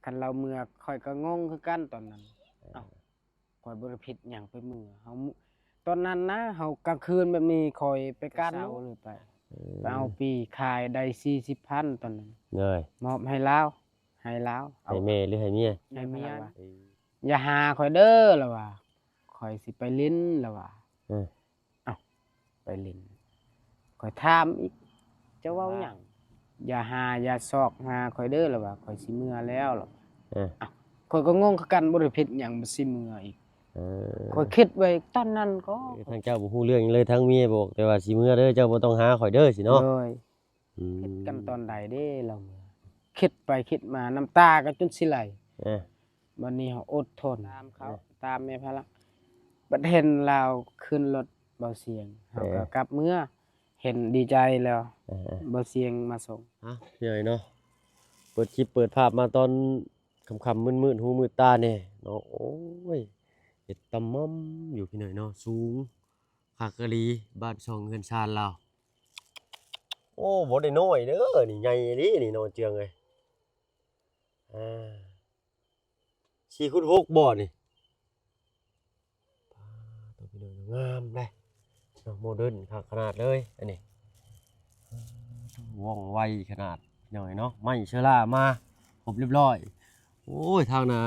คันเราเมื่อข่อยก็งงคือกันตอนนั้นเอ้าข่อยบ่ได้ผิดหยังไปเมื่อเฮาตอนนั้นนะเฮากลางคืนแบบนี้ข่อยไปกาดเช้าเลยไปเอาปีขายได้40,000ตอนนั้นเลยมอบให้ลาวให้แม่หรือให้เมียให้เมียอย่าหาข่อยเด้อล่ะว่าข่อยสิไปลิ้นล่ะว่าเอ้าไปลิ้นข่อยถามอีกจะเว้าหยังอย่าหาอย่าซอกหาข่อยเด้อล่ะว่าข่อยสิเมื่อแล้วล่ะอ้าวข่อยก็งงคือกันบ่ได้ผิดหยังบ่สิเมื่ออีกข่อยคิดไว้ตอนนั้นก็ทางเจ้าบ่ฮู้เรื่องหยังเลยทั้งเมียบอกแต่ว่าสิเมื่อเด้อเจ้าบ่ต้องหาข่อยเด้อสิเนาะเลยคิดกันตอนใดเด้เราคิดไปคิดมาน้ำตาก็จนสิไหลบัดนี้เฮาอดทนตามเขาตามแม่พะละบัดเห็นเราขึ้นรถเบาเสียงเฮาก็กลับเมื่อเห็นดีใจแล้วเบาเสียงมาส่งเหนื่อยเนาะเปิดคลิปเปิดภาพมาตอนค่ำๆมืดๆหูมืดตาแน่เนาะโอ้ยเฮ็ดตำม่อมอยู่พี่หน่อยเนาะสูงคักกะลีบ้านช่องเฮือนชานเราโอ้บ่ได้น้อยเด้อนี่ใหญ่ดินี่เนาะเจืองเอ้ย4x6บ่นี่ตัวพี่หน่อยงามเด้เนาะโมเดิร์นคักขนาดเลยอันนี้ว่องไวขนาดหน่อยเนาะไม่เชื้อรามาครบเรียบร้อยโอ้ยทางน่ะ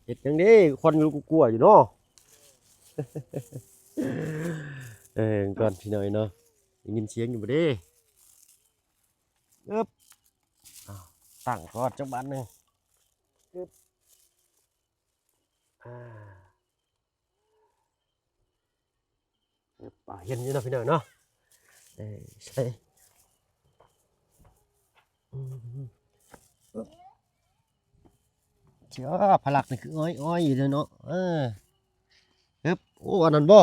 เฮ็ดจังได๋ควันอยู่กลัวอยู่เนาะ ก่อนพี่หน่อยเนาะได้ยินเสียงอยู่บ่เด้อึ๊บอ้าวตั้งก่อนจักบาทนึงอึ๊บอึ๊บเห็นอยู่เนาะพี่หน่อยเนาะใช่เจ้าพลักนี่คืออ้อยอยู่เลยเนาะฮึบโอ้อันนั้นบ่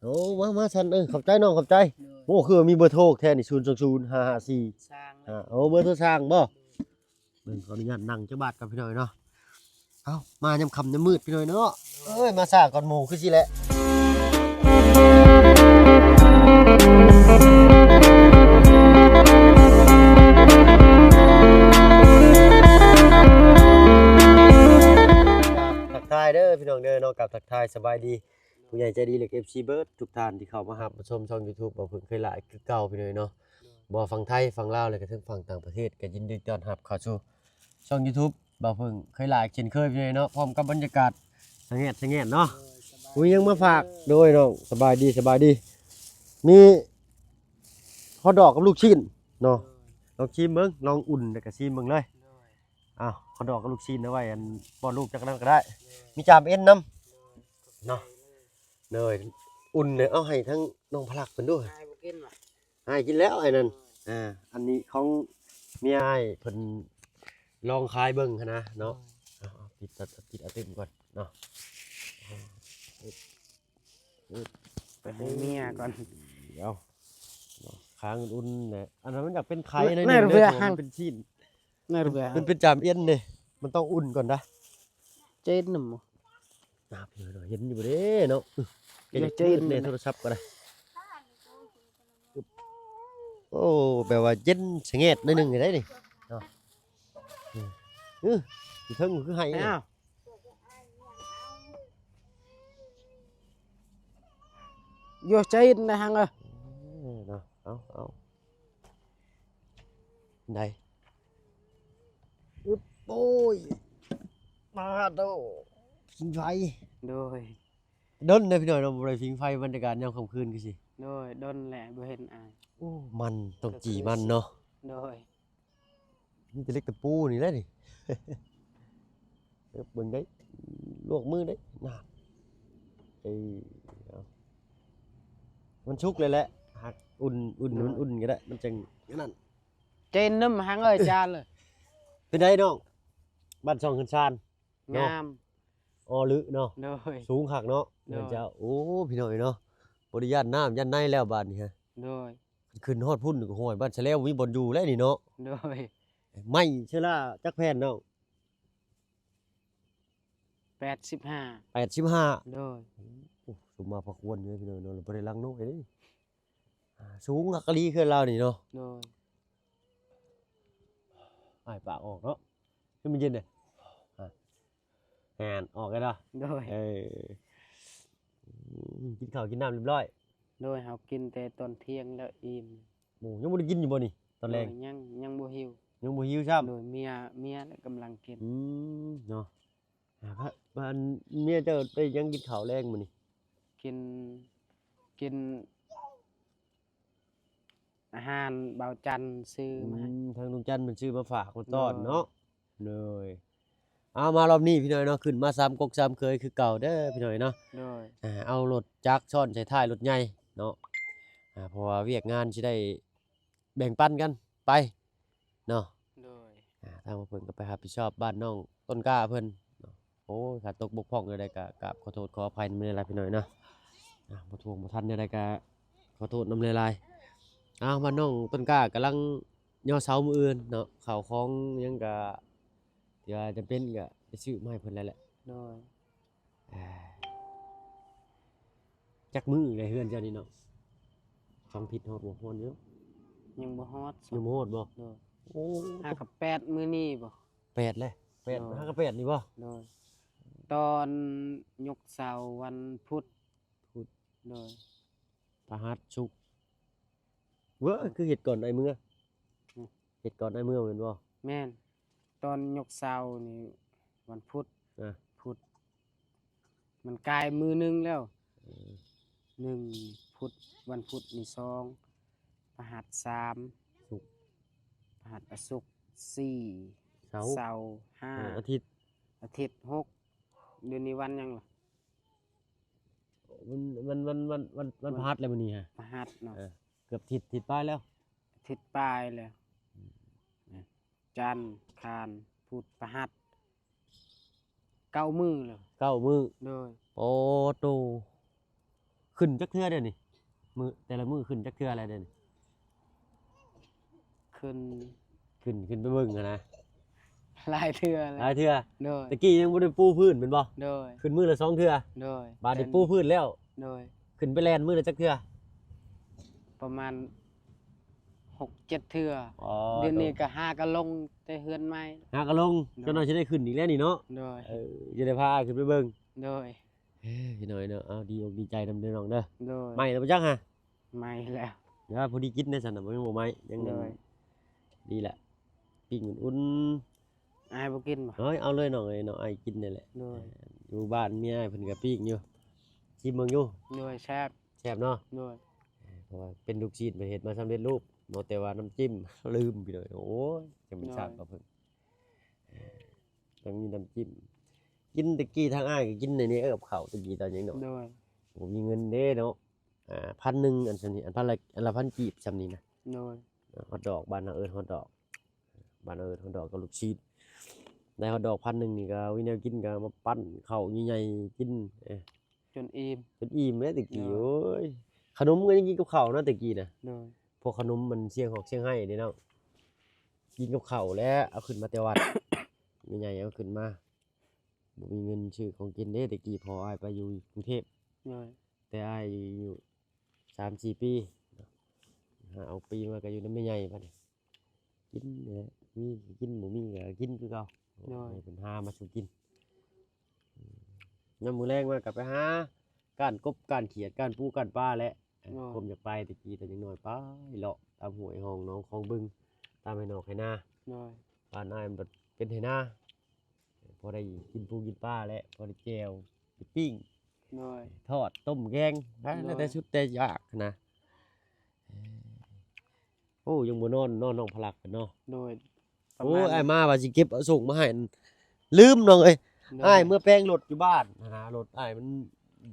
โอ้มาฉันขอบใจน้องขอบใจโอ้คือมีเบอร์โทรแท้นี่0205554สร้างโอ้เบอร์โทรสร้างบ่เบิ่งขออนุญาตนั่งจักบาทกับพี่หน่อยเนาะเอ้ามายามค่ำยามมืดพี่หน่อยเนาะมาซ่าก่อนหมู่คือสิแหละทักทายเด้อพี่น้องเด้อเนาะกับทักทายสบายดีผู้ใหญ่ใจดีเหล็ก FC เบิร์ดทุกท่านที่เข้ามารับชมช่อง YouTube บ่เพิ่งเคยหลายคือเก่าพี่น้อยเนาะบ่ฝั่งไทยฝั่งลาวแล้วก็ถึงฝั่งต่างประเทศก็ยินดีต้อนรับเข้าสู่ช่อง YouTube บ่เพิ่งเคยหลายเช่นเคยพี่น้อยเนาะพร้อมกับบรรยากาศสงบเนาะอุ้ยยังมาฝากโดยน้องสบายดีมีฮอทดอกกับลูกชิ้นเนาะลองชิมเบิ่งลองอุ่นแล้วก็ชิมเบิ่งเลยอ้าวฮอทดอกกับลูกชิ้นเอาไว้อันป้อนลูกจักนั้นก็ได้มีจามเอ็นนำเนาะเนยอุ่นเนี่ยเอาให้ทั้งน้องพลักเพิ่นด้วยให้กินแล้วไอ้นั่นอันนี้ของเมียอ้ายเพิ่นลองขายเบิ่งหั้นนะเนาะปิดเอาเต็มก่อนเนาะไปให้เมียก่อนเดี๋ยวค้างอุ่นเนี่ยอันนั้นมันอยากเป็นไข่ในนี่เป็นชิ้นเป็นจามเอ็นเนี่ยมันต้องอุ่นก่อนนะเจ็ดหนึ่งพี่หน่อยเห็นอยู่บ่เด้เนาะเจนในโทรศัพท์ก็ได้โอ้แบบว่าเย็นสงบนิดนึงได้ดิเนาะที่เทิงคือให้โยเจนนะฮังเนาะเอาได้โอ้ยมาโตพิงไฟโดยดนเลยพี่หน่อยเราบริพิงไฟบรรยากาศยามค่ำคืนกันสิโดยดนแหละบ่เห็นอายโอ้มันต้องจีมันเนาะโดยนี่จะเล็กตะปูนี่แหละนี่เบิ่งได้ลวกมือได้น่ะมันชุกเลยแหละหักอุ่นก็ได้มันจังนั่นเจนน้ำหังเอ้ยจานเลยเป็นไงน้องบ้านช่องขึ้นชานงามลึเนาะสูงคักเนาะเดี๋ยวจะโอ้พี่หน่อยเนาะบริญาณน้ำยันในแล้วบ้านนี่ฮะขึ้นฮอดพุ่นก็ห้อยบ้านซะแล้วมีบ่อนอยู่แล้วนี่เนาะไม่เชื่อล่ะจักแผ่นเนาะ85โดยสมมาพอควรอยู่พี่น้อยเนาะบ่ได้ลังน้อยเด้สูงคักกะลีคือเรานี่เนาะโดยอ้ายปากออกเนาะคือมันเย็นเด้ แม่นออกกันเนาะ โดย กินข้าวกินน้ำเรียบร้อย โดยเฮากินแต่ตอนเที่ยงแล้วอิ่ม หมูยังบ่ได้กินอยู่บ่นี่ตอนแรก โดยยังบ่หิว ยังบ่หิวซ้ำ โดยเมียน่ะกำลังกิน เนาะบ้านเมียเจ้าได้ยังกินข้าวแรงมื้อนี่ กินอาหารเบาจันทร์ซื้อมาให้ ทางลุงจันทร์เพิ่นซื้อมาฝากมาต้อน เนาะ เนาะเลยเอามารอบนี้พี่น้อยเนาะขึ้นมา3ก๊ก3เคยคือเก่าเด้อพี่น้อยเนาะ โดย เอารถจักรซ่อนใส่ท้ายรถใหญ่เนาะเพราะว่าเวียกงานสิได้แบ่งปันกันไปเนาะ โดย ทางเพิ่นก็ไปรับผิดชอบบ้านน้องต้นกล้าเพิ่นเนาะโอ้ยขาดตกบกพร่องใดๆก็กราบขอโทษขออภัยนำหลายๆพี่น้อยเนาะบ่ทวงบ่ทันใดๆก็ขอโทษนำหลายๆบ้านน้องต้นกล้ากำลังย่อเสามื้ออื่นเนาะข้าวของหยังก็ที่ว่าจำเป็นก็ไปซื้อมาให้เพิ่นแล้วแหละ โดย จักมื้อได้เฮือนเจ้านี่เนาะสองทิศฮอดบ่ฮอดอยู่ ยังบ่ฮอด ยังบ่ฮอดบ่ โดย โอ้ 5กับ8มื้อนี้บ่ 8เลย8 5กับ8นี่บ่ โดยตอนยกเสาวันพุธโดย พฤหัสศุกร์เว้อคือเฮ็ดก่อนไอ้มื้อ อืม เฮ็ดก่อนไอ้มื้อแม่นบ่ แม่นตอนยกเสานี่วันพุธ อ่ะ พุธมันกลายมือหนึงแล้วหนึ่งพุธวันพุธนี่2พฤหัส3 ศุกร์ พฤหัสศุกร์4 เสาร์ เสาร์ อาทิตย์ 5อาทิตย์6เดือนนี้วันหยังล่ะ วันพฤหัสแล้วมื้อนี้ฮะ พฤหัสเนาะ เกือบทิศปลายแล้ว อาทิตย์ปลายแล้วจันทร์อังคารพุธพฤหัส9 มื้อแล้ว 9มื้อ โดย โอ้โตขึ้นจักเทื่อเด้อนี่มื้อแต่ละมื้อขึ้นจักเทื่ออะไรเด้อนี่ ขึ้น ขึ้นไปเบิ่งอะนะ หลายเทื่อ ห แล้ ลายว เทื่อ โดย ตะกี้ยังบ่ได้ปูพื้นแม่นบ่ โดย ขึ้นมื้อละ2เทื่อ โดย บาดนี้ปูพื้นแล้ว โดย ขึ้นไปแล่นมื้อละจักเทื่อ ประมาณ6-7 เทื่อ อ๋อ เดือนนี้ก็5ก็ลงแต่เฮือนใหม่ หากะลงก็น่อยสิได้ขึ้นอีกแล้วนี่เนาะ โดย จะได้พาขึ้นไปเบิ่ง โดย พี่น้อยเนาะเอาดีอกดีใจนำเด้อน้องเด้อ โดย ไม่แล้วบ่จักฮะ ไม่แล้ว เดี๋ยวพอดีกินได้ซั่นน่ะบ่ยังบ่ไหม้ยัง โดย ดีแหละปิ้งอุ่น อายบ่กินบ่ ๆเฮ้ยเอาเลยน้องเอ้ยน้องไอ้กินนี่แหละ โดย อยู่บ้านเมียเพิ่นก็ปิ้งอยู่ชิมเบิ่งอยู่ โดยแซ่บ แซ่บเนาะ โดย เพราะว่าเป็นลูกชิ้นไปเฮ็ดมาสำเร็จรูปบ่แต่ว่าน้ำจิ้ม ลืมพี่น้อยโอ้ยจะมันชาติบ่เพิ่นต้องมีน้ำจิ้มกินตะกี้ทางอ้ายก็กินในนี้กับข้าวตะกี้ตอนยังน้อย โดย ผมมีเงินเด้เนาะ1,000อันซั่นนี่อันพันละอันละ1,000กีบซำนี้นะ โดย ฮอทดอกบ้านเราเอิ้นฮอทดอกบ้านเราเอิ้นฮอทดอกกับลูกชิ้นได้ฮอทดอก1,000นี่ก็วิแนวกินก็มาปั้นข้าวใหญ่ๆกินจนอิ่ม จนอิ่มแม่ตะกี้ เนาะ โอ้ยขนมก็ยังกินกับข้าวเนาะตะกี้น่ะ โดย พวกขนมมันเสียงหอกเสียงให้เด้เนาะกินกับข้าวแล้วเอาขึ้นมาแต่วัด ใหญ่ๆเอาขึ้นมาบ่มีเงินซื้อของกินเด้ตะกี้พออ้ายไปอยู่กรุงเทพ โดย แต่อ้ายอยู่3-4 ปีเอาปีมาก็อยู่นำแม่ใหญ่บัดนี้กินนี่แหละมีก็กินบ่มีก็กินคือเก่าให้เพิ่นหามาสู่กินยามมื้อแลงมาก็ไปหาก้านกบก้านเขียดก้านปูก้านปลาแหละผมอยากไปตะกี้แต่ยังน้อยไปเลาะตามห้วยห้องหนองคลองบึงตามให้นอกให้นา โดย บ้านอ้ายมันเป็นให้นาพอได้กินปูกินปลาแล้วพอได้แจ่วไปปิ้ง โดย ทอดต้มแกงแล้วแต่ชุดแต่ยากนะโอ้ยังบ่นอนน้องพลักกันเนาะ โดยประ โอ้ มาณ อ้ายมาว่าสิเก็บเอาส่งมาให้ลืมน้องเอ้ย โด อ้ายเมื่อแป้งรถอยู่บ้านหารถอ้ายมัน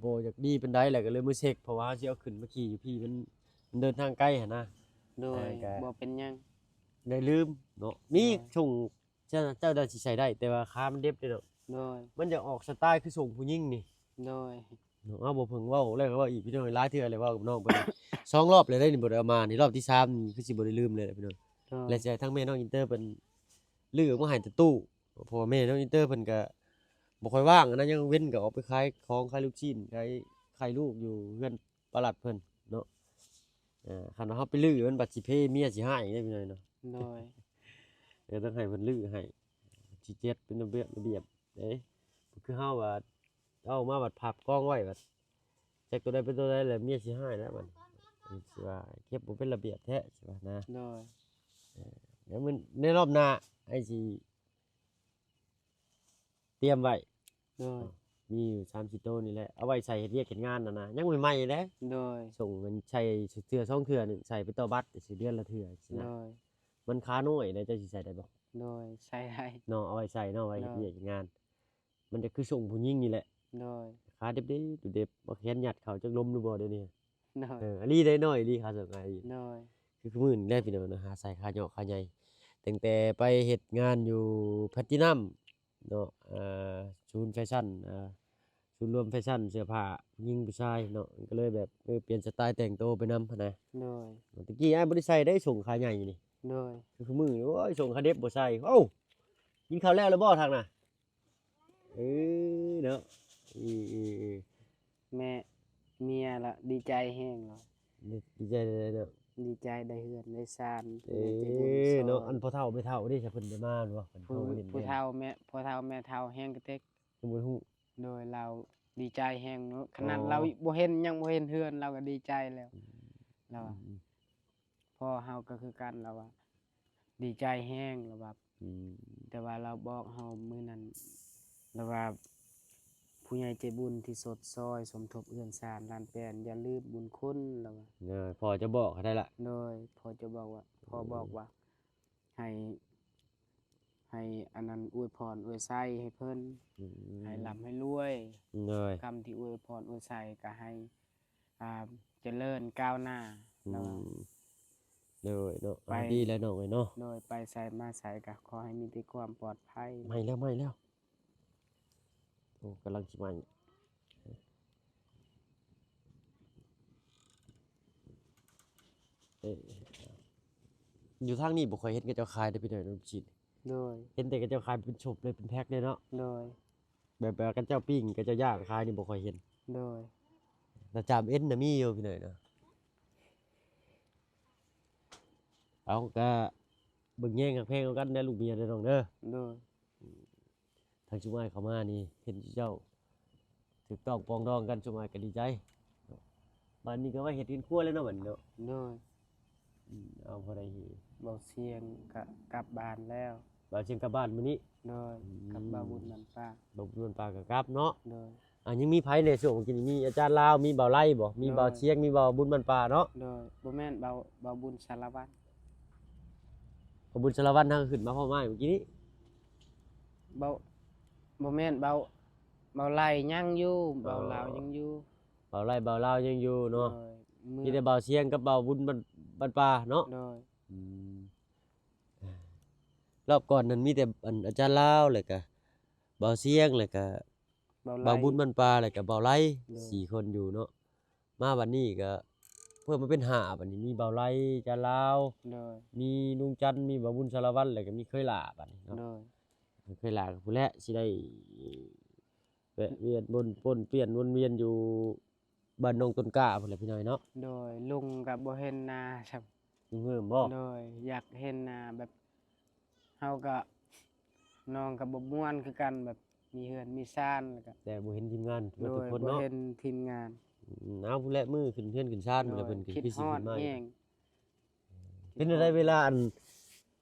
บ่อยากดีปานใดแหละก็เลยมาเช็คเพราะว่าสิเอาขึ้นมาขี่อยู่พี่มันเดินทางไกลหั่นนะ โดย แก บ่เป็นหยัง ได้ลืมเนาะมีส่งเจ้าได้สิใช้ได้แต่ว่าค่ามันเด็บเด้อเนาะ โดย มันจะออกสไตล์คือส่งผู้หญิงนี่ โดย เนาะบ่เพิ่งเว้าแล้วก็เว้าอีกพี่น้องหลายเทื่อเลยเว้ากับน้องเพิ่น 2 รอบเลยได้นี่บ่ได้เอามานี่รอบที่3นี่คือสิบ่ได้ลืมเลยแหละพี่น้อง โดย และสิให้ทั้งแม่น้องอินเตอร์เพิ่นลื้อออกมาให้แต่ตู้เพราะว่าแม่น้องอินเตอร์เพิ่นก็บ่ค่อยว่างอะนะยังเว้นก็ออกไปขายของขายลูกชิ้นขายลูกอยู่เฮือนปลัดเพิ่นเนาะคันว่าเฮาไปลื้อมันบัดสิเพเมียสิหายเด้พี่น้อยเนาะ โดย เดี๋ยวต้องให้เพิ่นลื้อให้สิเจ็ดเป็นระเบียบเด้ คือเฮาว่าเอามาบัดพับกองไว้บัดจักตัวใดเป็นตัวใดแล้วเมียสิให้แล้วมันสิว่าเก็บบ่เป็นระเบียบแท้สิว่านะ โดย เดี๋ยวมันในรอบหน้าไอ้สิเตรียมไว้ โดย มีอยู่3-4โตวนี่แหละเอาไว้ใส่เฮ็ดเวียกเฮ็ดงานน่ะนะยังใหม่ๆเด้ โดย ส่งเงินใช้เทื่อ2เทื่อนึงใส่ไปต่อบัตรสิเดือนละเทื่อสิ โด นะ ย มันค้าน้อยได้เจ้าสิใส่ได้บ่ โดยใช้ได้ เนาะเอาไว้ใส่เนาะไว้เฮ็ดเวียกเฮ็ดงาน มันจะคือส่งผู้หญิงนี่แหละ โดย ขาเด็บๆดูเด็บบ่แขนยัดเข้าจักลมหรือบ่เดี๋ยวนี้ โดย อันนี้ได้น้อยอีหลีขาส่งไง โดย คือมื้อนี้แหละพี่น้องนะหาใส่ขาเหยาะขาใหญ่ตั้งแต่ไปเฮ็ดงานอยู่แพลตินัมเนาะศูนย์แฟชั่นศูนย์รวมแฟชั่นเสื้อผ้าผู้หญิงผู้ชายเนาะก็เลยแบบเปลี่ยนสไตล์แต่งตัวไปนำหั้นนะ โดย ตะกี้อ้ายบ่ได้ใส่ได้ส่งขาใหญ่นี่ โดย คือมื้อนี้โอ้ยส่งขาเด็บบ่ใส่เอ้ากินข้าวแล้วบ่ทางน่ะเนาะอี แม่เมียละดีใจแห้งเนาะ ดีใจเลยเนาะ ดีใจได้เฮือนได้ซาน เนาะอันพ่อเฒ่าไม่เฒ่าได้ซะเพิ่นได้มาบ่เพิ่น ผู้ โทรเล่น ผู้เฒ่าแม่พ่อเฒ่าแม่เฒ่าแห้งกระเต็ก สมมุติฮู้ โดยเราดีใจแห้งเนาะขนาดเราบ่เห็นยังบ่เห็นเฮือนเราก็ดีใจแล้วเราอะพ่อเฮาก็คือกันเราว่าดีใจแห้งเราว่าแต่ว่าเราบอกเฮามื้อนั้นเราว่าผู้ใหญ่ใจบุญที่สดซอยสมทบเอื้อนสารล้านแปนอย่าลืมบุญคุณเราว่า พ่อจะบอกให้ได้ละ โดยพ่อจะบอกว่าพ่อบอกว่าให้อันนั้นอวยพรอวยไส้ให้เพิ่นให้ร่ำให้รวย เลย คำที่อวยพรอวยไส้ก็ให้เจริญก้าวหน้าแล้ว เลยเนาะ ไป ดีแล้วน้องเอ้ยเนาะ โดยไปใส่มาใส่ก็ขอให้มีแต่ความปลอดภัย ไม่แล้วโอ้กำลังสิมาอยู่ทางนี้บ่ค่อยเห็นกับเจ้าคายได้พี่น้อยน้ำจีน โดย เห็นแต่กับเจ้าคายเป็นฉบเลยเป็นแพ็คเลยเนาะ โดย แบบกับเจ้าปิ้งกับเจ้าย่างคายนี่บ่ค่อยเห็น โดย แต่จามเอ็นน่ะมีอยู่พี่น้อยเนาะเอาก็เบิ่งแย่งกับแพงเอากันได้ลูกเมียได้อน้องเด้อ โดย ทางชุมายเข้ามานี่เห็นเจ้าถูกต้องปรองดองกันชุมายก็ดีใจบ้านนี้ก็ว่าเฮ็ดกินครัวแล้วเนาะบัดนี้เนาะ โดย เอาพอได้เฮ เบาเสียงก็กลับบ้านแล้ว บ่าวเชียงกลับบ้านมื้อนี้ โดยกับบ่าวบุญมันป้า บ่าวนวลปลาก็กลับเนาะ โดย ยังมีไผในช่วงกินมีอาจารย์ลาวมีบ่าวไล่บ่มีบ่าวเชียงมีบ่าวบุญมันปลาเนาะ โดยบ่แม่นเบาบุญสารวัตร บ่าวบุญสารวัตรทางขึ้นมาพ่อไม้เมื่อกี้นี้ เบาบ่แม่นเบาไหลยังอยู่เบาลาวยังอยู่ บ่าวไล่บ่าวลาวยังอยู่เนาะ โดยมื มีแต่บ่าวเชียงกับบ่าวบุญมันปลาเนาะ โดย รอบก่อนนั้นมีแต่อาจารย์ลาวแล้วก็บ่าวเชียงแล้วก็ ไหล บ่าวบุญมันปลาแล้วก็บ่าวไล่ เนาะ 4คนอยู่เนาะมาวันนี้ก็เพิ่มมาเป็น5บัดนี้มีบ่าวไล่อาจารย์ลาว โดย มีลุงจันทร์มีบ่าวบุญสารวัตรแล้วก็มีเคยหลาบัดนี้เนาะ โดย เคยหลากับผู้แลสิได้แวะเวียนบนปนเปลี่ยนวนเวียนอยู่บ้านนองต้นกล้าพุ่นแหละพี่น้อยเนาะ โดยลุงก็บ่เห็นหน้าครับ ลุงเฮิมบ่ โดยอยากเห็นหน้าแบบเฮาก็น้องก็บ่ม่วนคือกันแบบมีเฮือนมีซ่านแล้วก็ แต่บ่เห็นทีมงาน โด ทุก ย คน บ่ เนาะ เห็นทีมงาน เอาผู้แลมือขึ้นเฮือนขึ้นชานพุ่นแหละเพิ่นขึ้น คิด คือ ฮ สิ อ ขึ้ ด นมา แฮง เป็นอะไรเวลา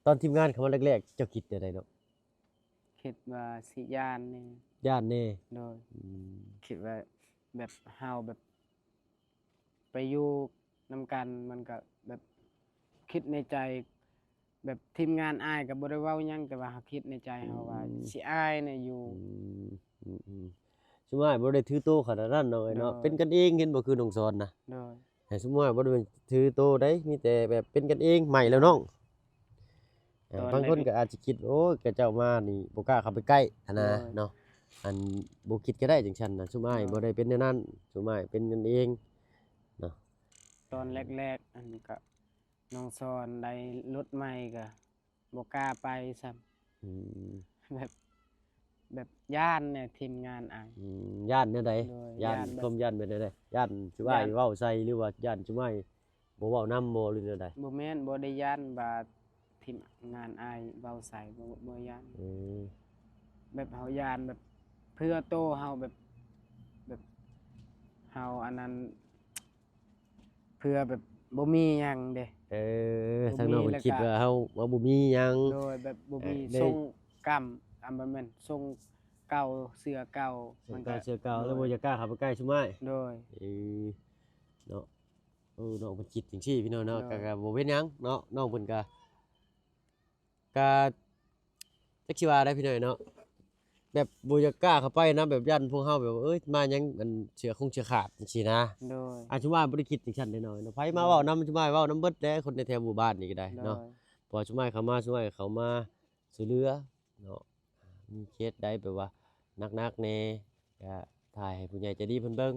ตอนทีมงานเข้ามาแรกๆเจ้าคิดจังไดเนาะ คิดว่าสิย่านนี่ ย่านแน่ โดยคิดว่าแบบเฮาแบบไปอยู่นำกันมันก็แบบคิดในใจ แบบทีมงานอายก็บ่ได้เว้าหยังแต่ว่าเฮาคิดในใจเฮาว่าสิอายเนี่ยอยู่ สมมุติว่าบ่ได้ถือโตขนาดนั้นเนาะไอ้เนาะ เนาะ เป็นกันเองเห็นบ่คือน้องสอนนะ โดย แต่สมมุติว่าบ่ได้ถือโตได้มีแต่แบบเป็นกันเองใหม่แล้วน้องบางคนก็อาจจะคิดโอ้ยกะเจ้ามานี่บ่กล้าเข้าไปใกล้หันนะเนาะอันบ่คิดก็ได้จังซั่นน่ะซุมอ้ายบ่ได้เป็นแนวนั้นซุมอ้ายเป็นกันเองเนาะ ตอนแรกๆอันก็น้องสอนได้รถใหม่ก็บ่กล้าไปซ้ำ อืม แบบย่านเนี่ยทีมงานอาย ย่านแนวใด โดย ย่าน ย่านแบบ คมย่านเป็นแนวใดย่านซุมอ้าย ย่าน เว้าใส่หรือว่าย่านซุมอ้ายบ่เว้านำบ่หรือแนวใด บ่แม่นบ่ได้ย่านว่าทีมงานอายเว้าใส่บ่ย่าน เออ แบบเฮาย่านแบบ เพื่อโตเฮาแบบเฮาอันนั้นเพื่อแบบบ่มีหยังเด้ ทางน้องเพิ่นคิดว่าเฮาบ่มีหยัง โดยแบบบ่มี ได้ ทรงกรรมบ่แม่นทรงเก่าเสื้อเก่า มันก็เชื่อเก่าแล้วบ่จะกล้าเข้าไปใกล้ซุมอ้าย โดย เนาะน้องเพิ่นคิดจังซี่พี่น้องเนาะ เนาะ ก็บ่เป็นหยังเนาะน้องเพิ่นก็จักสิว่าได้พี่น้องเนาะแบบบ่จะกล้าเข้าไปนะแบบยันพวกเฮาแบบว่าเอ้ยมาหยังมันเชื่อขาดจังซี่นะ โดย ชุมว่าบ่ได้คิดจังซั่นแน่นอนเนาะไผมาเว้านำชุมว่าเว้านำเบิดแหล้คนในแถวหมู่บ้านนี่ก็ได้ โด เนาะ ย พอชุมว่าเข้ามาช่วยเขามาช่วยเหลือเนาะมีเคสใดแบบว่าหนักๆแน่ก็ถ่ายให้ผู้ใหญ่ใจดีเพิ่นเบิ่ง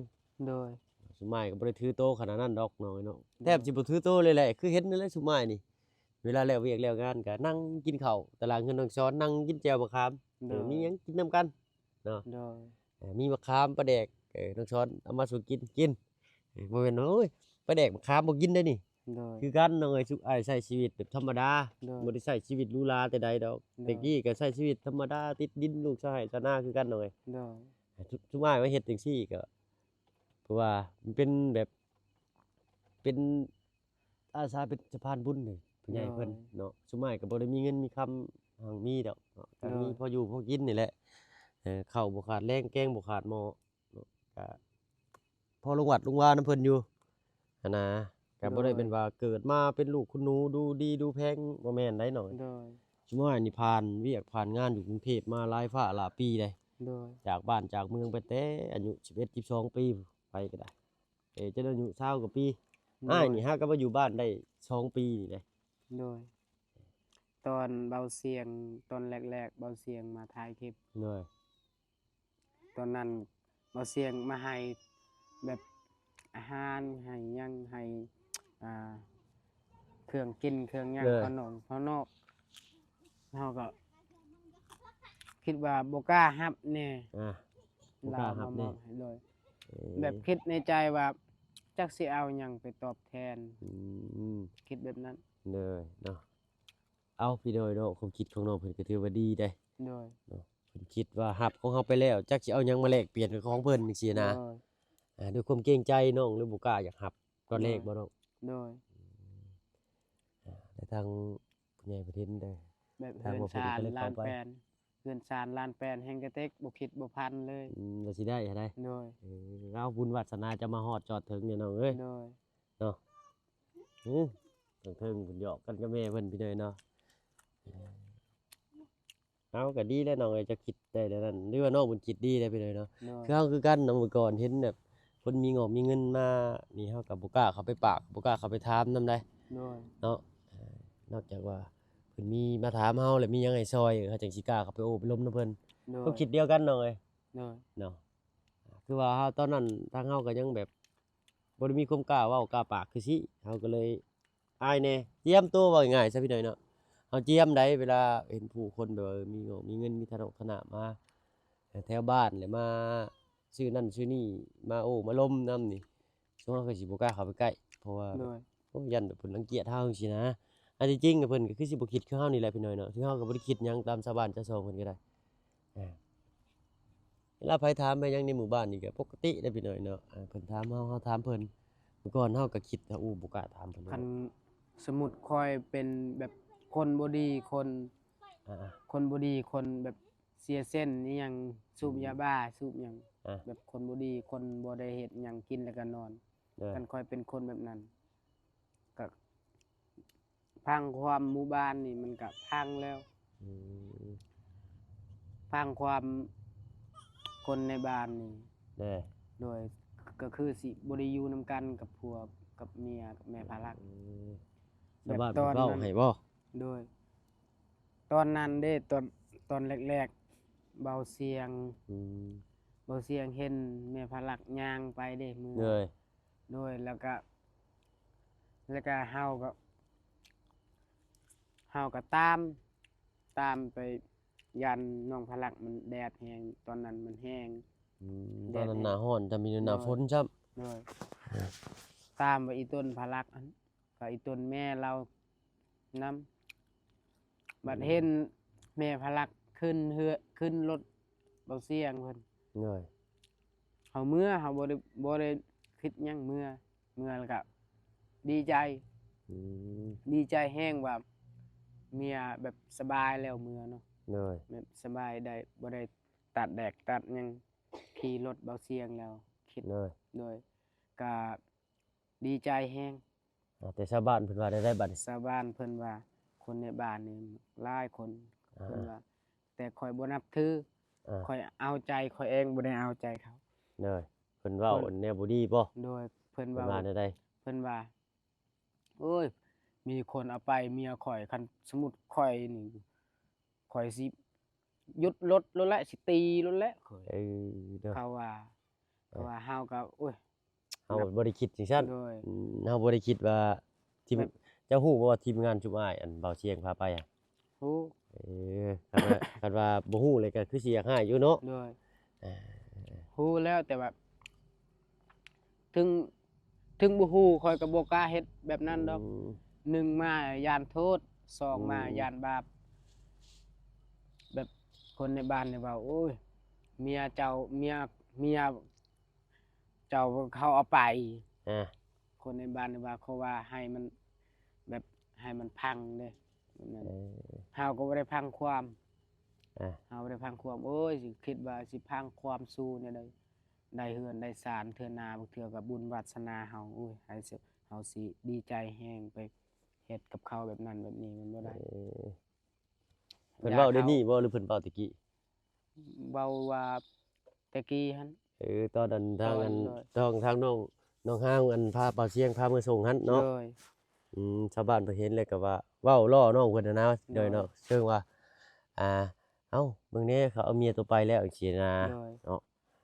โดย สุมายก็บ่ได้ถือโตขนาดนั้นดอกน้อยเนาะแทบสิบ่ถือโตเลยแหละคือเห็นนั่นแหละสุมายนี่เวลาแล้วเวียกแล้วงานก็นั่งกินข้าวตารางเงินน้องช้อนนั่งกินแจ่วมะขาม โดย มีหยังกินนํกันเนาะ โดย มีมะขามปลาแดกน้องช้อนเอามาสู่กินบ่แม่นว่าโอ้ยปลาแดกมะขามบ่กินได้นี่ โดย คือกันน้องเอ้ยสุอ้ายใช้ชีวิตแบบธรรมดา โดย บ่ได้ใช้ชีวิตหรูหราแต่ใดดอก โดย แต่กี้ก็ใช้ชีวิตธรรมดาติดดินลูกชายชาวนาคือกันน้องเอ้ย โดย สุมายมาเฮ็ดจังซี่ก็เพราะว่ามันเป็นแบบเป็นอาสาเป็นสะพานบุญนี่ผู้ใหญ่เพิ่นเนาะสุมายก็บ่ได้มีเงินมีคำหังมีดอกเนาะก็มีพออยู่พอกินนี่แหละข้าวบ่ขาดแรงแกงบ่ขาดหม้อเนาะก็พอลงวัดลงวานำเพิ่นอยู่หันนะก็บ่ได้เป็นว่าเกิดมาเป็นลูกคุณหนูดูดีดูแพงบ่แม่นได้หน่อย โดย สุมายนี่ผ่านเวียกผ่านงานอยู่กรุงเทพมาหลายฟ้าหลายปีเลย โดย จากบ้านจากเมืองไปแต่อายุ11 12ปีไปก็ได้จนอายุ20กว่าปีอ้ายนี่ฮะก็มาอยู่บ้านได้2 ปีนี่แหละ โดย ตอนเบาเสียงตอนแรกๆเบาเสียงมาถ่ายคลิป เหนื่อย ตอนนั้นเบาเสียงมาให้แบบอาหารให้หยังให้อ่าเครื่องกินเครื่องหยังขนมข้างนอกเฮาก็คิดว่าบ่กล้ารับแน่ บ่กล้ารับแน่ เรมอบให้โดย แบบคิดในใจว่าจักสิเอาหยังไปตอบแทน คิดแบบนั้น เหนื่อยเนาะเอาพี่น้อยเนาะความคิดของน้องเพิ่นก็ถือว่าดีได้ โดย เนาะเพิ่นคิดว่ารับของเฮาไปแล้วจักสิเอาหยังมาแลกเปลี่ยนกับของเพิ่นจังซี่นะ โดย ด้วยความเกรงใจน้องหรือบ่กล้าอยากรับตอนแรกบ่น้อง โดย แต่ทางผู้ใหญ่ประเทศเด้อ แบบ ทาง เฮือน บ่เพิ่น ชาน ก็เลย ล้าน เข้าไป แปนเฮือนชานล้านแปนแห่งกระเต็กบ่คิดบ่พันเลย ว่าสิได้ได้ โดย เราบุญวาสนาจะมาฮอดจอดถึงเนี่ยน้องเอ้ย โดย เนาะถึงเพิ่นหยอกกันกับแม่เพิ่นพี่เด้อเนาะเอาก็ดีแล้วน้องเอ้ยจะคิดได้แล้วนั่นหรือว่าน้องเพิ่นคิดดีได้พี่เด้อเนาะ โดย คือเฮาคือกันเนาะเมื่อก่อนเห็นแบบคนมีงอกมีเงินมานี่เฮาก็บ่กล้าเข้าไปปากบ่กล้าเข้าไปถามนำได้ โดย เนาะนอกจากว่าเพิ่นมีมาถามเฮาแล้วมีหยังให้ซอยเฮาจังสิกล้าเข้าไปโอ้ไปล้มนำเพิ่น โดย ก็คิดเดียวกันน้องเอ้ย โดย เนาะคือว่าเฮาตอนนั้นทางเฮาก็ยังแบบบ่ได้มีความกล้าเว้ากล้าปากคือสิเฮาก็เลยอายแหน่เจียมตัวว่าง่ายๆซะพี่น้อยเนาะเฮาเจียมได้เวลาเห็นผู้คนแบบว่ามีงอกมีเงินมีฐานะมาแถวบ้านหรือมาซื้อนั่นซื้อนี่มาโอ้มาล้มนำนี่ช่วงเฮาก็สิบ่กล้าเข้าไปใกล้เพราะว่า โดย โอ้ยันแบบเพิ่นรังเกียจเฮาจังซี่นะอันที่จริงก็เพิ่นก็คือสิบ่คิดคือเฮานี่แหละพี่น้อยเนาะถึงเฮาก็บ่ได้คิดหยังตามชาวบ้านชาวช่องเพิ่นก็ได้เวลาไผถามไปหยังในหมู่บ้านนี่ก็ปกติเด้อพี่น้อยเนาะเพิ่นถามเฮาถามเพิ่นเมื่อก่อนเฮาก็คิดว่าอู้บ่กล้าถามเพิ่นเลย คันสมมุติคอยเป็นแบบคนบ่ดีคน อ่า คนบ่ดีคนแบบเสียเส้นอีหยังสูบยาบ้าสูบหยัง ๆ แบบคนบ่ดีคนบ่ได้เฮ็ดหยังกินแล้วก็นอน เด้อ กันคอยเป็นคนแบบนั้นก็พังความหมู่บ้านนี่มันก็พังแล้ว อืม พังความคนในบ้านนี่ เด้อ โดยก็คือสิบ่ได้อยู่นํกันกับผัวกับเมียกับแม่ภารัก ชาวบ้าน แบบต เพิ่ อน นเว้า นั้น ให้บ่ โดย ตอนนั้นเด้ตอนแรกๆเบาเสียง อืม เบาเสียงเห็นแม่ภารักย่างไปเด้มือ เลย โดยแล้วก็เฮาก็ตามไปยันน้องภารักมันแดดแฮงตอนนั้นมันแห้ง ตอนนั้นหน้าร้อนจะมีหน้าฝนซ้ำ โดยตามไปอีต้นภารักอันกับอีต้นแม่เรานํบัดเห็นแม่ภารักขึ้นรถ เบาเสียงเพิ่น โดย เฮาเฮาบ่ได้คิดหยังเมื่อแล้วก็ดีใจ อืม ดีใจแห้งว่าเมียแบบสบายแล้วเมื่อเนาะ โดย แบบสบายได้บ่ได้ตัดแดกตัดหยังขี่รถเบาเสียงแล้วคิด โดย โดยก็ดีใจแห้ง แต่ชาวบ้านเพิ่นว่าได้บัดนี้ ชาวบ้านเพิ่นว่าคนในบ้านนี่หลายคนเพิ่นว่าแต่ข่อยบ่นับถือ ข่อยเอาใจข่อยเองบ่ได้เอาใจเขา โดยเพิ่นเว้าแนวบ่ดีบ่ โดยเพิ่น เพิ่น ว่า ว่าแนวใด เพิ่นว่าโอ้ยมีคนเอาไปเมียข่อยคันสมมุติข่อยนี่ข่อยสิหยุดรถโลดแหละสิตีโลดแหละข่อย เด้อ เขาว่าเฮาก็โอ้ย เฮาบ่ได้คิดจังซั่น โดย เฮาบ่ได้คิดว่าทีม แบบ เจ้าฮู้บ่ว่าทีมงานชุมอ้ายอันเบาเชียงพาไปอะ ฮู้ คันว่าบ่ฮู้เลยก็คือสิอยากให้อยู่เนาะ โดย เออ ฮู้แล้วแต่ว่าถึงบ่ฮู้ข่อยก็บ่กล้าเฮ็ดแบบนั้นดอก 1มาย้านโทษ2มาย้านบาปแบบคนในบ้านนี่ว่าโอ้ยเมียเจ้าเมียเจ้าเขาเอาไป อา คนในบ้านนี่ว่าเขาว่าให้มันแบบให้มันพังเด้แบบนั้น เออ เฮาก็บ่ได้พังความ อา เฮาบ่ได้พังความโอ้ยสิคิดว่าสิพังความสู้เนี่ยได้เฮือนได้ศาลเทื่อหน้าบางเทื่อก็บุญวาสนาเฮาโอ้ยเฮาสิดีใจแฮงไปเฮ็ดกับเขาแบบนั้นแบบนี้มันบ่ได้ เพิ่นเว้าเดี๋ยวนี้บ่หรือเพิ่นเว้าตะกี้ เว้าว่าแต่กี้หั่น ตอนนั้นทางอัน โดย ทางน้องห้างอันพาเบาเชียงพามาส่งหั่นเนาะ โดย ชาวบ้านเพิ่นเห็นเลยก็ว่าเว้าล้อน้องเพิ่นน่ะนะโดยเนาะเชิงว่าเอ้าเบิ่งแหน่เขาเอาเมียตัวไปแล้วจังซี่นะ โดย เนาะ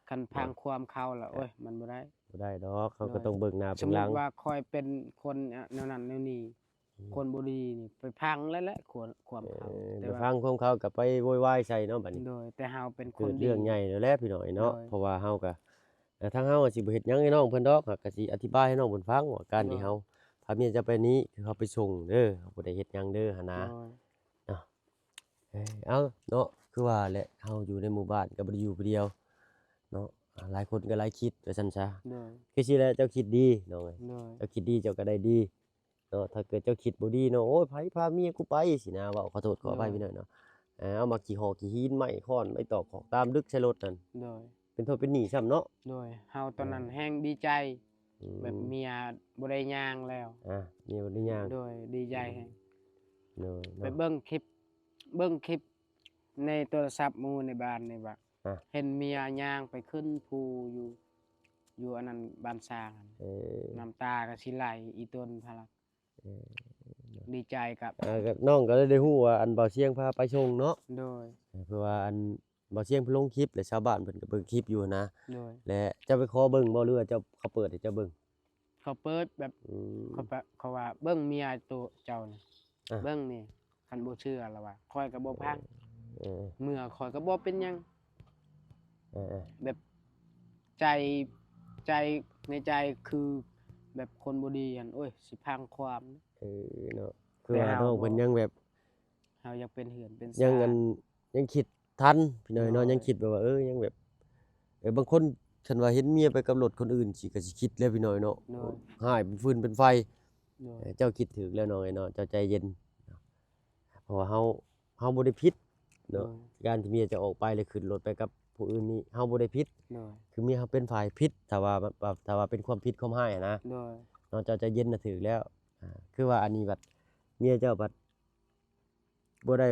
คันพังความเขาแล้วโอ้ยมันบ่ได้ บ่ได้ดอกเขาก็ต้องเบิ่งหน้า ส เบิ่ ม ง มุ หลั ติ ง ว่าคอยเป็นคนแนวนั้นแนวนี้คนบ่ดีนี่ไปพังแล้วแหละความเขาแต่ ไป ว่า ฟังของเขาก็ไปโวยวายใส่เนาะบัดนี้ โดยแต่เฮาเป็นค เกิ น ด ดี เรื่องใหญ่แล้วแหละพี่น้อยเนาะ โดย เพราะว่าเฮาก็ทางเฮาก็สิบ่เฮ็ดหยังให้น้องเพิ่นดอกก็สิอธิบายให้น้องเพิ่นฟังว่าการที่เฮาพาเมียจะไปนี้คือเขาไปส่งเด้อเขาบ่ได้เฮ็ดหยังเด้อหั่นนะ โดย เอาเนาะคือว่าแหละเฮาอยู่ในหมู่บ้านก็บ่ได้อยู่ผู้เดียวเนาะหลายคนก็หลายคิดว่าซั่นซะ โดย คือสิแหละเจ้าคิดดีน้องเอ้ย โดย เจ้าคิดดีเจ้าก็ได้ดีเนาะถ้าเกิดเจ้าคิดบ่ดีเนาะโอ้ยไผพาเมียกูไปสินะเว้าขอโทษขออภัยพี่น้อยเนาะเอามาขี่หอกขี่หินไม้ค้อนไม้ตอกของตามดึกใส่รถนั่น โดย เป็นโทษเป็นหนี้ซ้ำเนาะ โดยเฮาตอนนั้นแฮงดีใจ แบบเมียบ่ได้ย่างแล้ว เมียบ่ได้ย่าง โดยดีใจแฮง เนาะ ไปเบิ่งคลิปในโทรศัพท์หมู่ในบ้านนี่ว่าเห็นเมียย่างไปขึ้นภูอยู่อันนั้นบ้านสร้าง เออ น้ำตาก็สิไหลอีต้นพะลักดีใจกับ ก็น้องก็เลยได้ฮู้ว่าอันเบาเชียงพาไปส่งเนาะ โดย เพราะว่าอันเบาเชียงเพิ่นลงคลิปแล้วชาวบ้านเพิ่นก็เบิ่งคลิปอยู่นะ โดย และเจ้าไปขอเบิ่งบ่หรือว่าเจ้าเขาเปิดให้เจ้าเบิ่ง เขาเปิดแบบ อืม เขาว่าเบิ่งเมียตัวเจ้านี่ อ่ะ เบิ่งนี่คันบ่เชื่อแล้วว่าคอยก็บ่พัง เออ เมื่อคอยก็บ่เป็นหยัง เออ แบบใจในใจคือแบบคนบ่ดีหั่นโอ้ยสิพังความ เนาะคือว่าน้องเพิ่นยังแบบ เฮาอยากเป็นเหือนเป็น ยัง ศา อั ล นยังคิดทันพี่น้อยเนาะ น้อย ยังคิดแบบว่ายังแบบบางคนคันว่าเห็นเมียไปกับรถคนอื่นสิก็สิคิดแล้วพี่น้อยเนาะ น้อย หายเป็นฟืนเป็นไฟ โดย เจ้าคิดถึกแล้วน้อยเนาะเจ้าใจเย็นเนาะเพราะว่าเฮาบ่ได้ผิด โด เนาะ ย การที่เมียจะออกไปแล้วขึ้นรถไปกับผู้อื่นนี่เฮาบ่ได้ผิด โดย คือเมียเฮาเป็นฝ่ายผิดถ้าว่าเป็นความผิดความร้ายอะนะ โดย เนาะเจ้าใจเย็นน่ะถูกแล้วคือว่าอันนี้บัดเมียเจ้าบัดบ่ได้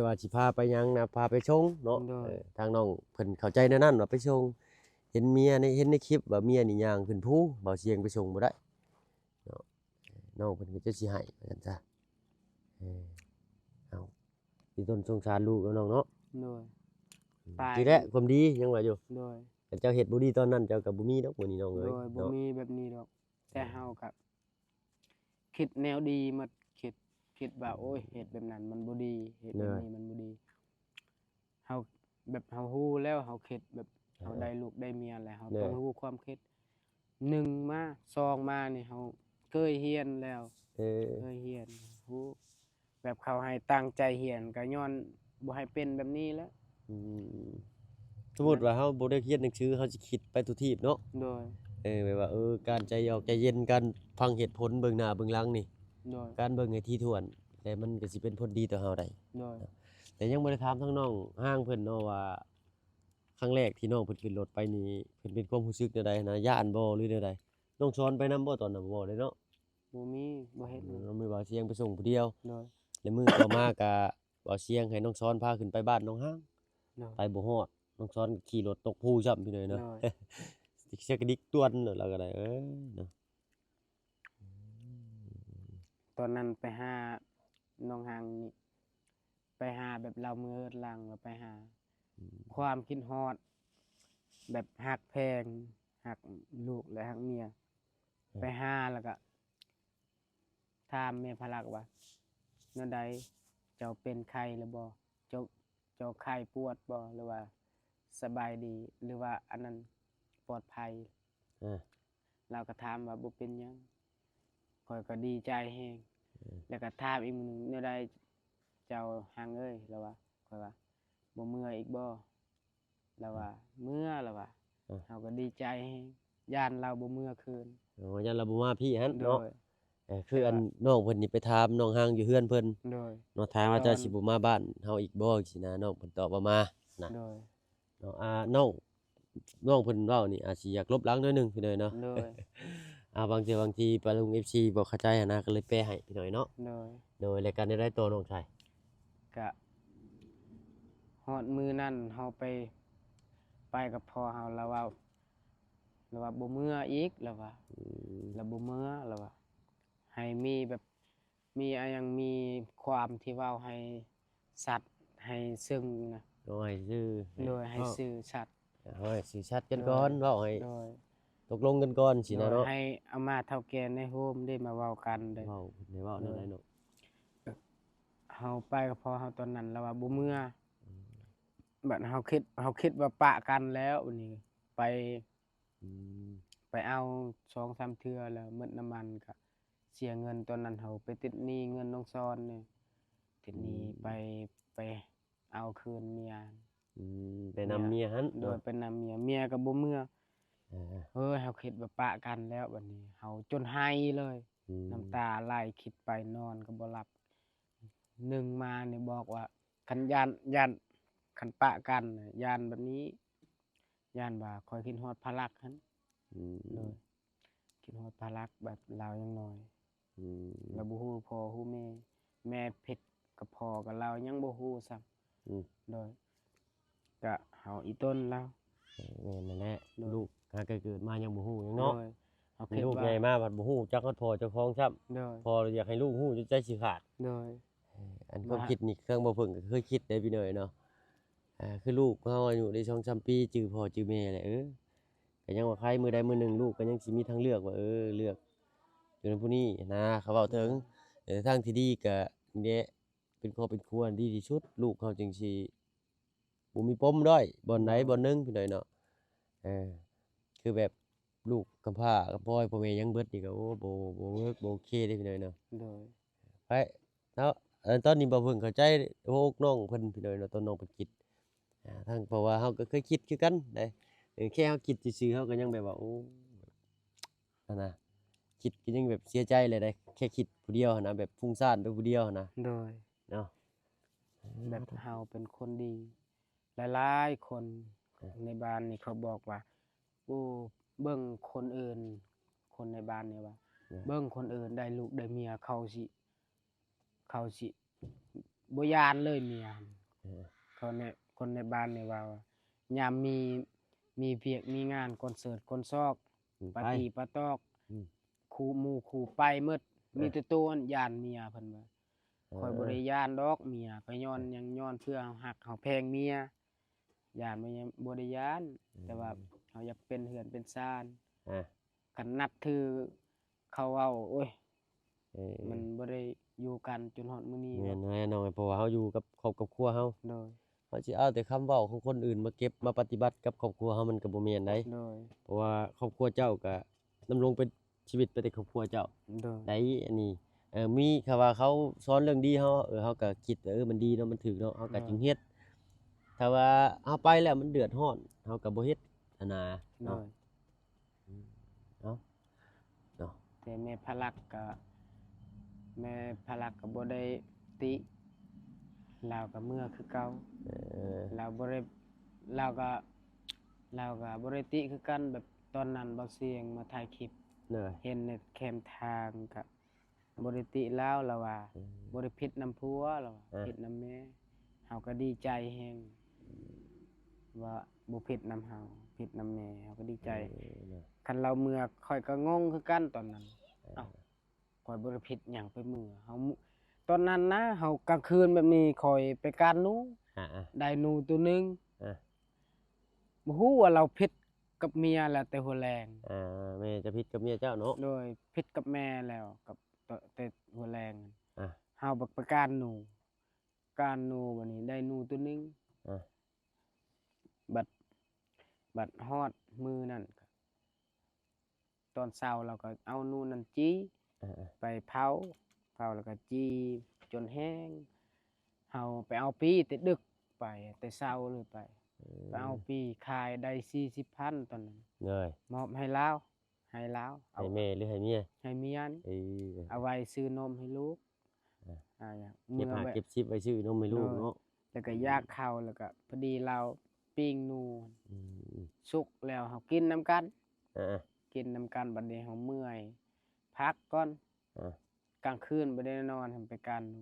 ว่าสิพาไปหยังนะพาไปส่งเนาะทางน้องเพิ่นเข้าใจแนวนั้นว่าไปส่งเห็นเมียเห็นในคลิปว่าเมียนี่ย่างขึ้นภูเบาเสียงไปส่งบ่ได้เนาะน้องเพิ่นก็จะสิให้ว่าซั่นซะเอาสิต้นสงสารลูกแล้วน้องเนาะ โดย ตาย ทีแรกความดียังว่าอยู่ โดย แต่เจ้าเฮ็ดบ่ดีตอนนั้นเจ้าก็บ่มีดอกมื้อนี้น้อง โด เอ้ย ยบ่ เนาะ มีแบบนี้ดอก แต่เฮาก็คิดแนวดีมาคิดว่าโอ้ยเฮ็ดแบบนั้นมันบ่ดีเฮ็ดแบบนี้มันบ่ดีเฮาแบบเฮาฮู้แล้วเฮาคิดแบบเฮาได้ลูกได้เมียแล้วเฮาต้องรู้ความคิด1มา2มานี่เฮาเคยเรียนแล้ว เคยเรียนฮู้แบบเขาให้ตั้งใจเรียนก็ย้อนบ่ให้เป็นแบบนี้แหล้ว อืม สมมุติว่าเฮาบ่ได้เรียนหนังสือเฮาสิคิดไปทุกทีปเนาะ โดย แบบว่าการใจออกใจเย็นการฟังเหตุผลเบิ่งหน้าเบิ่งหลังนี่ โดย การเบิ่งให้ถี่ถ้วนแต่มันก็สิเป็นผลดีต่อเฮาได้ โดย แต่ยังบ่ได้ถามทางน้องห้างเพิ่นเนาะว่าครั้งแรกที่น้องเพิ่นขึ้นรถไปนี่เพิ่นเป็นความรู้สึกแนวใดนะย้านบ่หรือแนวใดน้องสอนไปนำบ่ตอนนั้นบ่ได้เนาะ บ่มีบ่เฮ็ดเลย น้องมีบ่าวเสียงไปส่งผู้เดียว โดย แล้วมื้อต่อมาก็บ่าวเสียงให้น้องสอนพาขึ้นไปบ้านน้องห้าง โดย ไปบ่ฮอดน้องสอนขี่รถตกภูซ้ำพี่เลยเนาะ โดย เสียกระดิกต้วนแล้วก็ได้เนาะ ตอนนั้นไปหาน้องหางนี่ไปหาแบบเรามือหลังแล้วไปหา ความคิดฮอด แบบฮักแพงฮักลูกและฮักเมีย ไปหาแล้วก็ถามแม่พะลักว่าแนวใดเจ้าเป็นไข้หรือบ่เจ้าไข้ปวดบ่หรือว่าสบายดีหรือว่าอันนั้นปลอดภัย เออ เราก็ถามว่าบ่เป็นหยังข้อยก็ดีใจแฮงแล้วก็ถามอีกมื้อหนึงแนวใดเจ้าหางเอ้ยแล้วว่าข้อยว่าบ่เมื่อยอีกบ่แล้วว่าเมื่อแล้วว่าเฮาก็ดีใจแฮงย่านเราบ่เมื่อคืน อ๋อยันเราบ่มาพี่หั่น โด เนาะ ย คืออันน้องเพิ่นนี่ไปถามน้องห้างอยู่เฮือนเพิ่น โดย เนาะถามว่าเจ้าสิบ่มาบ้านเฮาอีกบ่จังซี่นะน้องเพิ่นตอบว่ามานะ โดย เนาะน้องเพิ่นเว้านี่อาจสิอยากลบหลังหน่อยหนึงพี่น้อยเนาะ โดย บางทีปาลุง FC บ่เข้าใจหันนะก็เลยแปลให้พี่น้อยเนาะ โดย โดยรายการได้ตัวน้องชาย ก็ฮอดมื้อนั้นเฮาไปกับพ่อเฮาแล้วว่าบ่เมื่ออีกแล้วว่าแล้วบ่เมื่อแล้วว่าให้มีแบบมีอะหยังมีความที่เว้าให้สัตย์ให้ซึ้งนะ โดยชื่อ โดยให้ซื่อสัตย์ เฮาให้สื่อชัดกันก่อนเว้าให้ โดย ตกลงกันก่อนสิ โด นะ ย เนาะ ให้อาม่าเฒ่าแก่ในโฮมได้มาเว้ากันเด้อ เว้าในเว้าแนวใดเนาะ เฮาไปกับพ่อเฮาตอนนั้นแล้วว่าบ่เมื่อบัดเฮาคิดว่าปะกันแล้วนี่ไป อืม ไปเอา 2-3 เทื่อแล้วหมดน้ำมันก็เสียเงินตอนนั้นเฮาไปติดหนี้เงินน้องซ้อนนี่ติดหนี้ไปเอาคืนเมีย ไปนำเมียหั่น โดย เนาะ ไปนำเมียก็บ่เมื่อ เออ เฮ้ยเฮาคิดว่าปะกันแล้วบัดนี้เฮาจนไห้เลย น้ำตาไหลคิดไปนอนก็บ่หลับหนึ่งมานี่บอกว่าคันย่านคันปะกันน่ะย่านแบบนี้ย่านว่าข้อยคิดฮอดพระลักษณ์หั่น โดยคิดฮอดพระลักษณ์แบบเรายังน้อยแล้วบ่ฮู้พ่อฮู้แม่แม่เพชรกับพ่อกับเรายังบ่ฮู้ซ้ำโดยก็เฮาอีต้นเรา แม่นนั่นแหละ โดย ลูกหาเกิดมายังบ่ฮู้หยังเนาะ โดยเฮา มี คิด ลูก ว่า ใหญ่มาบัดบ่ฮู้จักฮอดพ่อเจ้าของซ้ำ โดย พออยากให้ลูกฮู้จนใจสิขาด โดย อันความคิดนี่เครื่องบ่เพิ่งก็เคยคิดได้พี่น้อยเนาะคือลูกเฮาอายุได้2-3ปีจื้อพ่อจื้อแม่แหละก็ยังว่าใครมื้อใดมื้อหนึ่งลูกก็ยังสิมีทางเลือกว่าเลือกอยู่นำผู้นี้นะเขาเว้าถึงทางที่ดีก็นี่แหละเป็นครอบเป็นครัวดีที่สุดลูกเขาจึงสิบ่มีปมด้อยบ่อนใดบ่อนหนึงพี่น้อยเนาะคือแบบลูกกำพร้ากำพร้อยพ่อแม่ยังเบิดนี่ก็โอ้บ่เวิร์กบ่โอเคเด้พี่น้อยเนาะ โดย ไปแล้วตอนนี้บ่เพิ่งเข้าใจหัวอกน้องเพิ่นพี่น้อยเนาะตอนน้องเพิ่นคิดทั้งเพราะว่าเฮาก็เคยคิดคือกันได้แค่เฮาคิดซื่อๆเฮาก็ยังแบบว่าโอ้นั่นน่ะคิดก็ยังแบบเสียใจเลยได้แค่คิดผู้เดียวหั้นนะแบบฟุ้งซ่านไปผู้เดียวหั้นนะ โดย เนาะ แบบเฮาเป็นคนดี หลายๆคนในบ้านนี่เขาบอกว่าโอ้เบิ่งคนอื่น คนในบ้านนี่ว่า เบิ่งคนอื่นได้ลูกได้เมียเขาสิบ่ย้านเลยเมีย เออ คนในบ้านนี่ว่ายามมีเวียกมีงานคอนเสิร์ตคอนซอกปาร์ตี้ปาตอก อืม คู่หมู่คู่ไปหมดมีแต่ตัวอันย้านเมียเพิ่นว่าข้อยบ่ได้ย้านดอกเมียก็ย้อนหยังย้อนเพื่อเฮาฮักเฮาแพงเมียย้านมันยังบ่ได้ย้าน แต่ว่าเฮาอยากเป็นเฮือนเป็นซ่าน อ่า กันนับถือเขาเว้าโอ้ย เออ มันบ่ได้อยู่กันจนฮอดมื้อนี้ แม่น เนาะ แน่นอนเพราะว่าเฮาอยู่กับครอบครัวเฮา โดย เฮาสิเอาแต่คำเว้าของคนอื่นมาเก็บมาปฏิบัติกับครอบครัวเฮามันก็บ่แม่นได้ โดย เพราะว่าครอบครัวเจ้าก็ดำรงเป็นชีวิตไปแต่ครอบครัวเจ้า โดย ได้อันนี้มีคำว่าเขาสอนเรื่องดีเฮาเฮาก็คิดว่ามันดีเนาะมันถูกเนาะเฮาก็จึงเฮ็ด ถ้าว่าเอาไปแล้วมันเดือดร้อนเฮาก็บ่เฮ็ดหั้นนะ โด เนาะ ย เนาะเนาะ แต่แม่พลักก็แม่พลักก็บ่ได้ติเราก็เมื่อคือเก่า เออ เราบ่ได้เราก็บ่ได้ติคือกันแบบตอนนั้นบ่เสียงมาถ่ายคลิป เด้อ เห็นในแคมทางก็บ่ได้ติแล้วเราว่าบ่ได้ผิดนำผัวเราว่าผิดนำแม่เฮาก็ดีใจแฮงว่าบ่ผิดนำเฮาผิดนำแม่เฮาก็ดีใจ เนาะ คันเราเมื่อค่อยก็งงคือกันตอนนั้นเอ้าค่อยบ่ได้ผิดหยังไปเมื่อเฮาตอนนั้นนะเฮากลางคืนแบบนี้ค่อยไปการหนู อ่า ได้หนูตัวหนึง ๆ บ่ฮู้ว่าเราผิดกับเมียแล้วแต่หัวแรง แม่จะผิดกับเมียเจ้าเนาะ โดยผิดกับแม่แล้วกับแต่หัวแรง อ่า เฮาบักไปการหนูการหนูบัดนี้ได้หนูตัวหนึง อ่า บัดฮอดมื้อนั้นก็ตอนเช้าเราก็เอาหนูนั้นจี้ อ่า ไปเผาแล้วก็จี้จนแห้งเฮาไปเอาปีแต่ดึกไปแต่เช้าเลยไปเอาปีขายได้ 40,000 ตอนนั้น เลย มอบให้ลาวให้ ให้แม่หรือให้เมีย ให้เมียน เออ เอาไว้ซื้อนมให้ลูก เก็บหาเก็บชิปไว้ซื้อนมให้ลูกเนาะ แล้วก็ยากเข้าแล้วก็พอดีเราปิ้งหนู อืม สุกแล้วเฮากินนำกัน อ่า กินนำกันบัดนี้เฮาเมื่อยพักก่อน อ่า กลางคืนบ่ได้นอนทำไปการหนู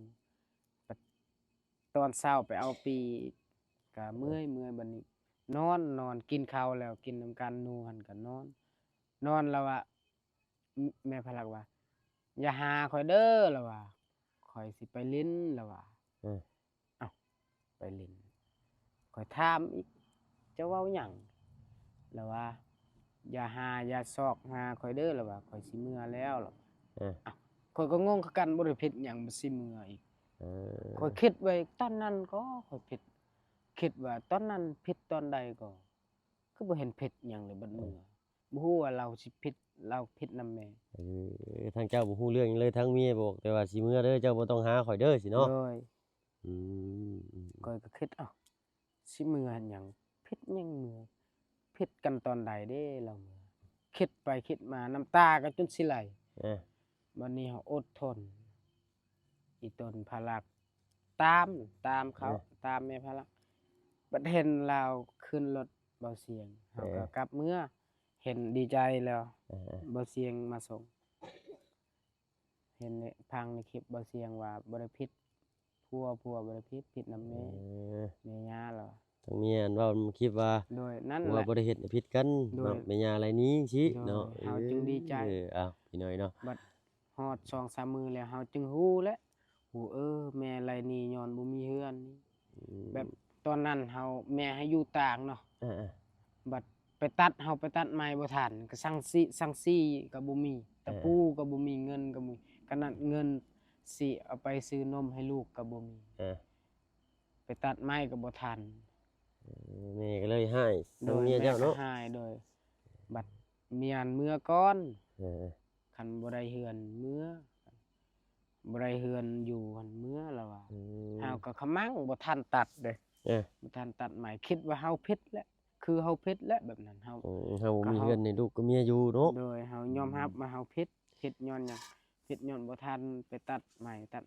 บัดตอนเช้าไปเอาปีก็เมื่อยบัดนี้ นอนกินข้าวแล้วกินนำกันหนูหั่นก็นอนแล้วว่าแม่พลักว่า อย่าหาข่อยเด้อแล้วว่าข่อยสิไปลิ้นแล้วว่า เออ เอ้าไปลิ้นข่อยถามอีกเจ้าเว้าหยังแล้วว่า อย่าซอกหาข่อยเด้อแล้วว่าข่อยสิเมื่อแล้วแล้ว เออ ข่อยก็งงคือกันบ่ได้ผิดหยังบ่สิเมื่ออีก เออ ข่อยคิดไว้ตอนนั้นก็ข่อยผิดคิดว่าตอนนั้นผิดตอนใดก็คือบ่เห็นผิดหยังเลยบัดเมื่อบ่ฮู้ว่าเราสิผิดเราผิดนำแม่ ทางเจ้าบ่ฮู้เรื่องหยังเลยทั้งเมียบอกแต่ว่าสิเมื่อเด้อเจ้าบ่ต้องหาข่อยเด้อสิเนาะ โดย อืม ข้อยก็คิดเอ้าสิเมื่อหยังผิดหยังเมื่อผิดกันตอนใดเด้เราเมื่อคิดไปคิดมาน้ำตาก็จนสิไหล เออ บัดนี้เฮาอดทน อีตนพลักตามเขาตามแม่พลักบัดเห็นเราขึ้นรถเบาเสียงเฮาก็กลับเมื่อเห็นดีใจแล้ว เออ เบาเสียงมาส่ง เห็นในพังในคลิปเบาเสียงว่าบ่ได้ผิดผัวบ่ได้ผิดนำแม่ แม่ย่าเหรอ ทางเมียอันเว้าคลิปว่า โดยนั่น ว่า แหละ บ่ได้เฮ็ดให้ผิดกัน โดย เนาะแม่ย่าอะไรนี้สิ โดย เนาะ เฮาจึงดีใจ อ้าวพี่น้อยเนาะ บัดฮอด 2-3 มื้อแล้วเฮาจึงฮู้แล้วฮู้แม่ไรนี่ย้อนบ่มีเฮือนนี่แบบตอนนั้นเฮาแม่ให้อยู่ต่างเนาะ เออ บัดไปตัดไม้บ่ทันก็สั่งซี่ก็บ่มีตะปูก็บ่มีเงินก็บ่มีขนาดเงินสิเอาไปซื้อนมให้ลูกก็บ่มี เออ ไปตัดไม้ก็บ่ทัน แม่ก็เลยให้ทางเมียเจ้าเนาะ แม่ก็ให้โดยบัดเมียนเมื่อก่อน เออ คันบ่ได้เฮือนเมื่อบ่ได้เฮือนอยู่หั่นเมื่อแล้วว่าเฮาก็ขมังบ่ทันตัดเด้ เออ บ่ทันตัดไม้คิดว่าเฮาผิดแล้วคือเฮาผิดแล้วแบบนั้นเฮา เฮามีเฮือนให้ลูกกับเมียอยู่เนาะ โดยเฮายอมรับว่าเฮาผิดย้อนหยังผิดย้อนบ่ทันไปตัดไม้ตัด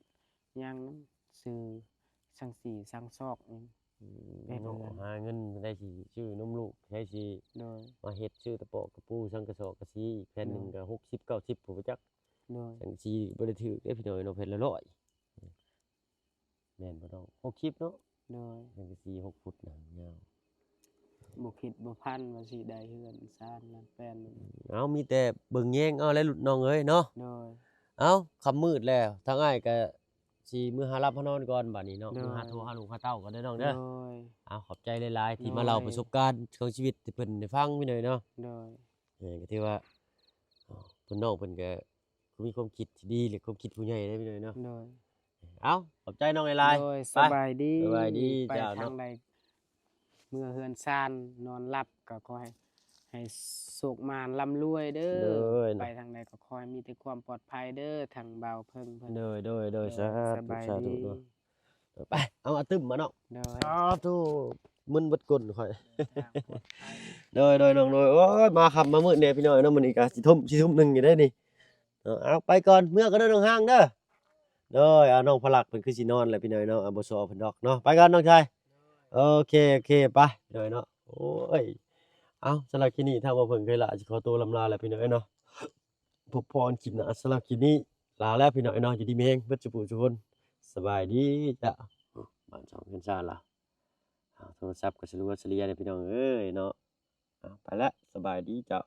หยังนั้นซื้อสังสีสังซอกหยัง เป็นเดือน หาเงินได้สิชื่อนมลูกใช้สิ โดย มาเฮ็ดชื่อตะปอกกระปูสังกะสอกกะซีอีกแผ่นหนึงก็60 90ผู้จัก โดย จังสิบ่ได้ถูกเด้อพี่น้อยเนาะแผ่นละ100แม่นบ่ต้อง60เนาะ โดย จังสิ6ฟุตนะยาว บ่คิดบ่พันว่าสิได้เฮือนซ่านล้านแป้น เอามีแต่เบิ่งแยงเอาแล้วหลุดน้องเอ้ยเนาะ โดย เอาค่ำมืดแล้วทางอ้ายก็สิมื้อหารับหานอนก่อนบัดนี้เนาะ ได้ มื้อหาโทรหาลูกหาเต้าก่อนเด้อน้อง โด เด้อ ย เอาขอบใจหลายๆที่ ได้ มาเล่าประสบการณ์ของชีวิตที่เพิ่นได้ฟังพี่หน่อยเนาะ โดย ก็ถือว่าเพิ่นน้องเพิ่นก็มีความคิดที่ดีหรือความคิดผู้ใหญ่ได้พี่หน่อยเนาะ โดย เอาขอบใจน้องหลาย โดย ๆ สบายดี สบายดี ไป เจ้า ทา เนาะ งใดเมื่อเฮือนซ่านนอนหลับก็ขอให้สุขมานร่ำรวยเด้อ เด้อ ไปทางใดก็ขอให้มีแต่ความปลอดภัยเด้อทางเบาเพิ่งเพิ่น โดย โดย สา ส ธุ บาย สาธุ ดี เนาะไปเอาอาตึมมาเนาะ โดย สาธุ มึนเบิดก้นข่อย โดยน้องโดยโอ้ยมาค่ำมามืดแน่พี่น้อยเนาะมื้อนี้ก็สิทุ่มหนึงอยู่ได้นี่เอาไปก่อนเมื่อก็เด้อน้องห้างเด้อโดยน้องพลักเพิ่นคือสินอนแล้วพี่น้อยเนาะบ่ซอเพิ่นดอกเนาะไปก่อนน้องชายโอเคไปพี่น้อยเนาะโอ้ยเอาสำหรับคลิปนี้ถ้าว่าเพิ่นเคยละสิขอตัวลำลาแล้วพี่น้อยเนาะพบพรคลิปหน้าสำหรับคลิปนี้ลาแล้วพี่น้อยเนาะอยู่ดีมีแรงเบิดสุขทุกคนสบายดีจ้ะบ้านช่องเพิ่นซ่าล่ะโทรศัพท์ก็สลัวสเลียเด้อพี่น้องเอ้ยเนาะไปแล้วสบายดีจ้ะ